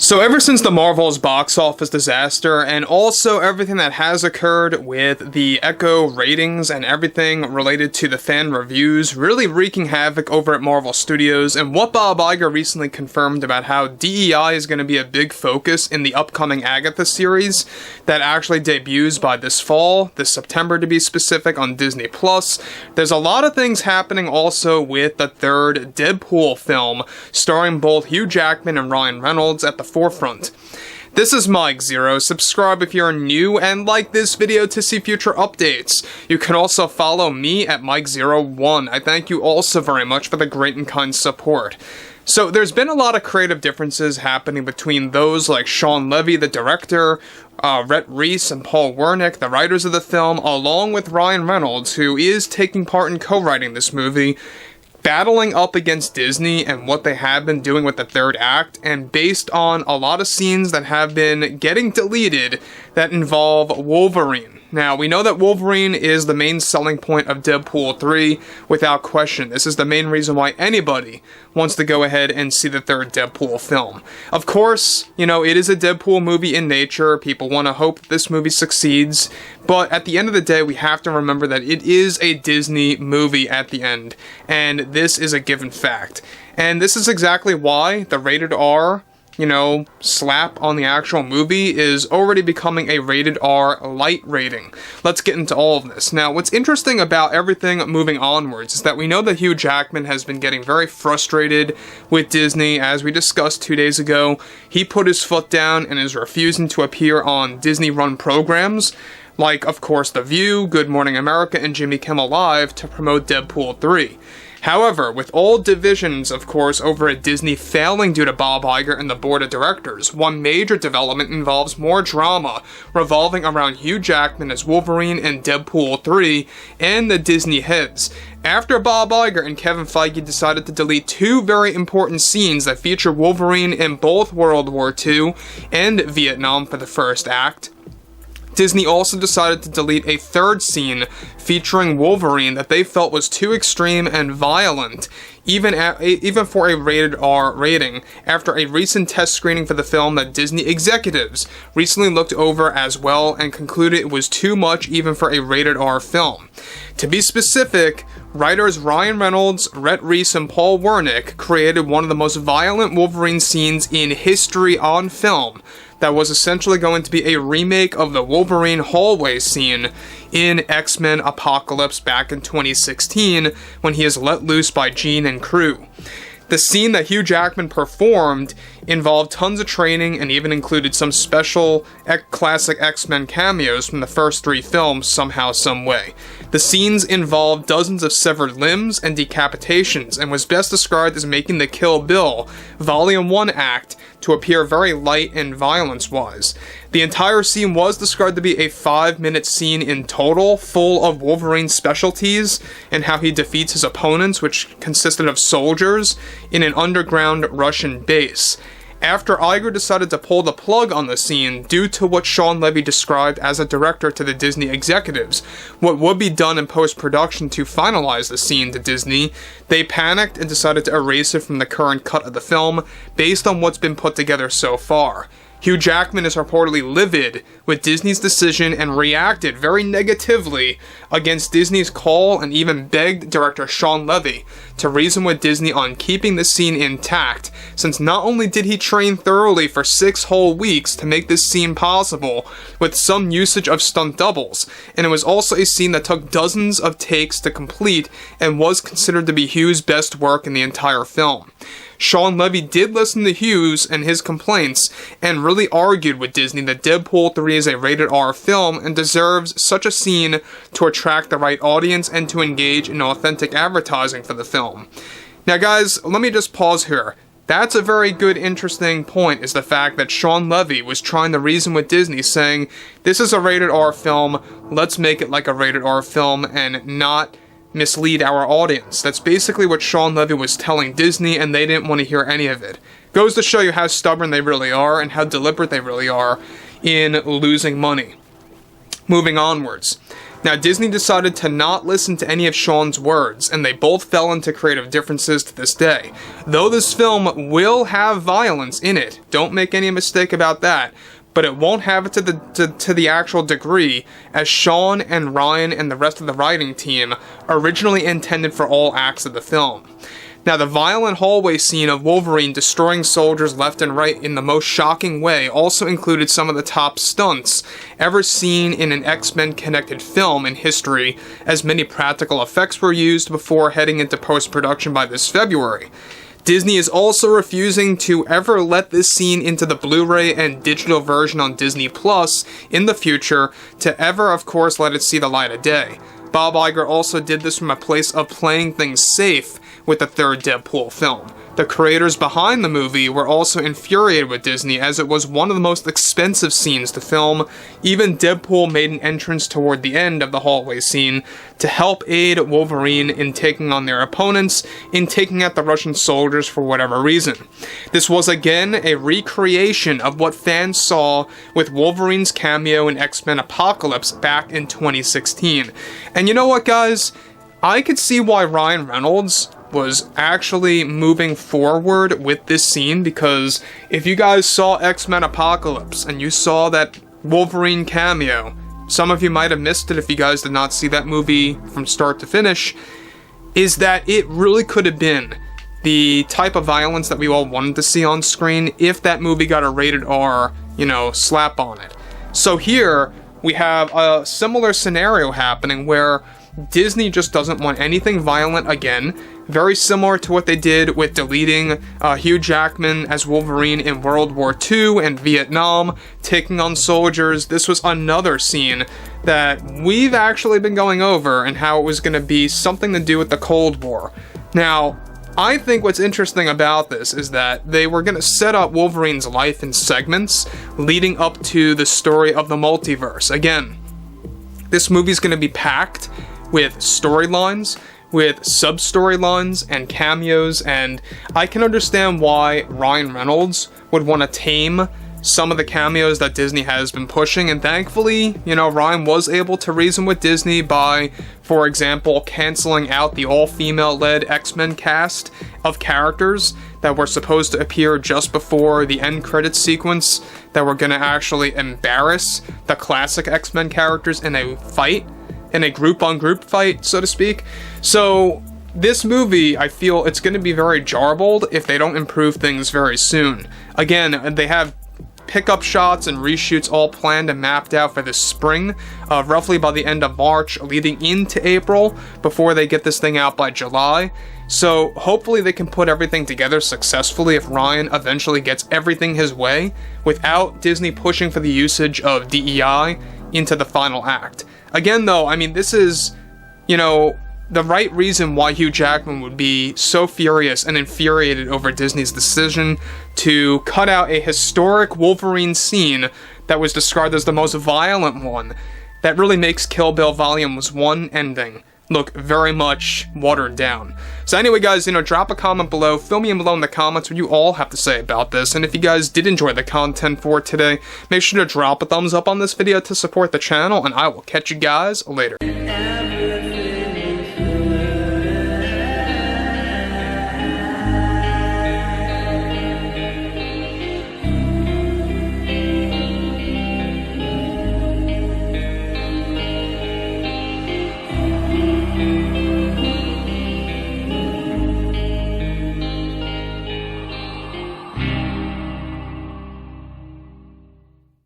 So ever since the Marvel's box office disaster, and also everything that has occurred with the Echo ratings and everything related to the fan reviews really wreaking havoc over at Marvel Studios, and what Bob Iger recently confirmed about how DEI is going to be a big focus in the upcoming Agatha series that actually debuts by this fall, this September to be specific, on Disney+. There's a lot of things happening also with the third Deadpool film, starring both Hugh Jackman and Ryan Reynolds at the forefront. This is Mike Zero. Subscribe if you're new and like this video to see future updates. You can also follow me at Mike01. I thank you all so very much for the great and kind support. So there's been a lot of creative differences happening between those like Shawn Levy, the director, Rhett, Reese, and Paul Wernick, the writers of the film, along with Ryan Reynolds, who is taking part in co-writing this movie, battling up against Disney and what they have been doing with the third act, and based on a lot of scenes that have been getting deleted that involve Wolverine. Now, we know that Wolverine is the main selling point of Deadpool 3, without question. This is the main reason why anybody wants to go ahead and see the third Deadpool film. Of course, you know, it is a Deadpool movie in nature. People want to hope that this movie succeeds, but at the end of the day, we have to remember that it is a Disney movie at the end, and this is a given fact. And this is exactly why the rated R, slap on the actual movie is already becoming a rated R light rating. Let's get into all of this. Now, what's interesting about everything moving onwards is that we know that Hugh Jackman has been getting very frustrated with Disney. As we discussed 2 days ago, he put his foot down and is refusing to appear on Disney-run programs, like, of course, The View, Good Morning America, and Jimmy Kimmel Live, to promote Deadpool 3. However, with all divisions, of course, over at Disney failing due to Bob Iger and the board of directors, one major development involves more drama revolving around Hugh Jackman as Wolverine in Deadpool 3 and the Disney heads. After Bob Iger and Kevin Feige decided to delete two very important scenes that feature Wolverine in both World War II and Vietnam for the first act, Disney also decided to delete a third scene featuring Wolverine that they felt was too extreme and violent, even for a rated R rating, after a recent test screening for the film that Disney executives recently looked over as well and concluded it was too much even for a rated R film. To be specific, writers Ryan Reynolds, Rhett, Reese, and Paul Wernick created one of the most violent Wolverine scenes in history on film, that was essentially going to be a remake of the Wolverine hallway scene in X-Men Apocalypse back in 2016 when he is let loose by Jean and crew. The scene that Hugh Jackman performed involved tons of training and even included some special classic X-Men cameos from the first three films somehow, some way. The scenes involved dozens of severed limbs and decapitations and was best described as making the Kill Bill Volume 1 act to appear very light and violence-wise. The entire scene was described to be a 5-minute scene in total, full of Wolverine's specialties and how he defeats his opponents, which consisted of soldiers, in an underground Russian base. After Iger decided to pull the plug on the scene due to what Shawn Levy described as a director to the Disney executives, what would be done in post-production to finalize the scene to Disney, they panicked and decided to erase it from the current cut of the film based on what's been put together so far. Hugh Jackman is reportedly livid with Disney's decision and reacted very negatively against Disney's call and even begged director Shawn Levy to reason with Disney on keeping the scene intact, since not only did he train thoroughly for 6 whole weeks to make this scene possible with some usage of stunt doubles, and it was also a scene that took dozens of takes to complete and was considered to be Hugh's best work in the entire film. Shawn Levy did listen to Hughes and his complaints and really argued with Disney that Deadpool 3 is a rated R film and deserves such a scene to attract the right audience and to engage in authentic advertising for the film. Now guys, let me just pause here. That's a very good, interesting point, is the fact that Shawn Levy was trying to reason with Disney, saying, this is a rated R film, let's make it like a rated R film and not mislead our audience. That's basically what Shawn Levy was telling Disney, and they didn't want to hear any of it. Goes to show you how stubborn they really are and how deliberate they really are in losing money. Moving onwards. Now, Disney decided to not listen to any of Shawn's words, and they both fell into creative differences to this day. Though this film will have violence in it, don't make any mistake about that, but it won't have it to the actual degree as Shawn and Ryan and the rest of the writing team originally intended for all acts of the film. Now, the violent hallway scene of Wolverine destroying soldiers left and right in the most shocking way also included some of the top stunts ever seen in an X-Men connected film in history, as many practical effects were used before heading into post-production by this February. Disney is also refusing to ever let this scene into the Blu-ray and digital version on Disney Plus in the future to ever, of course, let it see the light of day. Bob Iger also did this from a place of playing things safe with the third Deadpool film. The creators behind the movie were also infuriated with Disney as it was one of the most expensive scenes to film. Even Deadpool made an entrance toward the end of the hallway scene to help aid Wolverine in taking on their opponents, in taking out the Russian soldiers for whatever reason. This was again a recreation of what fans saw with Wolverine's cameo in X-Men Apocalypse back in 2016. And you know what, guys? I could see why Ryan Reynolds was actually moving forward with this scene, because if you guys saw X-Men Apocalypse and you saw that Wolverine cameo, some of you might have missed it if you guys did not see that movie from start to finish, is that it really could have been the type of violence that we all wanted to see on screen if that movie got a rated R, slap on it. So here we have a similar scenario happening where Disney just doesn't want anything violent again, very similar to what they did with deleting Hugh Jackman as Wolverine in World War II and Vietnam, taking on soldiers. This was another scene that we've actually been going over and how it was going to be something to do with the Cold War. Now, I think what's interesting about this is that they were going to set up Wolverine's life in segments leading up to the story of the multiverse. Again, this movie's going to be packed with storylines, with sub-storylines and cameos, and I can understand why Ryan Reynolds would want to tame some of the cameos that Disney has been pushing, and thankfully, Ryan was able to reason with Disney by, for example, canceling out the all-female-led X-Men cast of characters that were supposed to appear just before the end credits sequence that were going to actually embarrass the classic X-Men characters in a fight, in a group-on-group fight, so to speak. So this movie, I feel it's going to be very jarbled if they don't improve things very soon. Again, they have pickup shots and reshoots all planned and mapped out for this spring, roughly by the end of March, leading into April, before they get this thing out by July. So hopefully they can put everything together successfully if Ryan eventually gets everything his way, without Disney pushing for the usage of DEI into the final act. Again, though, this is, the right reason why Hugh Jackman would be so furious and infuriated over Disney's decision to cut out a historic Wolverine scene that was described as the most violent one that really makes Kill Bill Volume 1 ending look very much watered down. So anyway, guys, drop a comment below, fill me in below in the comments what you all have to say about this, and if you guys did enjoy the content for today, make sure to drop a thumbs up on this video to support the channel, and I will catch you guys later.